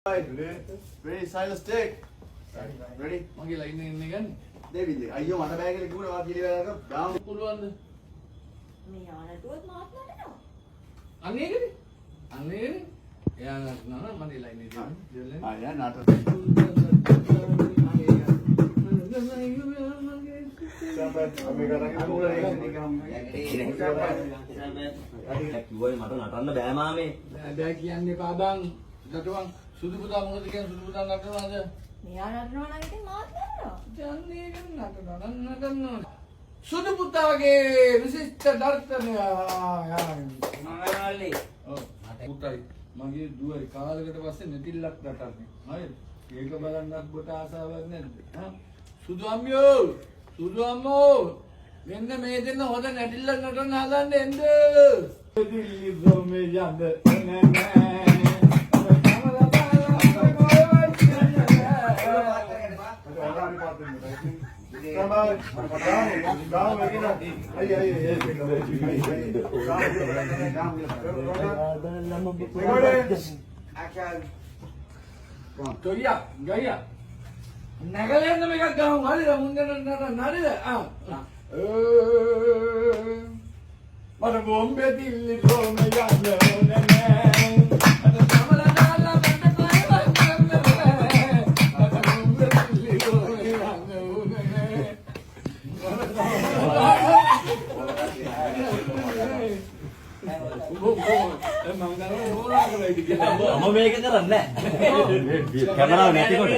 Right, ready, silence, take. Ready? මගේ line එක ඉන්නේ ගන්න. දෙවිද අයියෝ මට බෑ කියලා කිව්වනේ වා පිළිවෙලක ගාමු පුළුවන්ද? මේ ආනටුවත් මාත් නටනවා. අන්න ඒකනේ. අන්න ඒකනේ. එයා නටනවා මගේ ලයින් එක දෙන්නේ. ආ යා නාට අපි කරගෙන කිව්වයි මට නටන්න බෑ මාමේ. බෑ කියන්නේ පාබන්. නටුවන් සුදු පුතා මොකද කියන්නේ සුදු පුතා නටනවාද? මෙයා නටනවා නම් ඉතින් මාත් නටනවා. යන්නේ නටනවා. සුදු පුතාගේ විශිෂ්ට දර්ශනය මංගලවල්ලි. ඔව් පුතයි මගේ දුවයි කාලයකට පස්සේ නැතිලක් නටන්නේ. හරිද? ඒක බලන්නත් කොට ආසාවක් නැද්ද? හා සුදු අම්මෝ මෙන්න මේ දෙන්න හොඳ නැටිල්ලක් නටන්න හදන්න එන්න. දිල්ලි ගොමේ යන්න ගයියා නැගලෙන්න මේකක් ගමු හරිද මුන්දට නරිද මට බොම්බේ දිල්ලි ගොමේ යන්න ඕනේ නෑ මම මේක කරන්නේ නැහැ. කැමරාව නැතිකොට.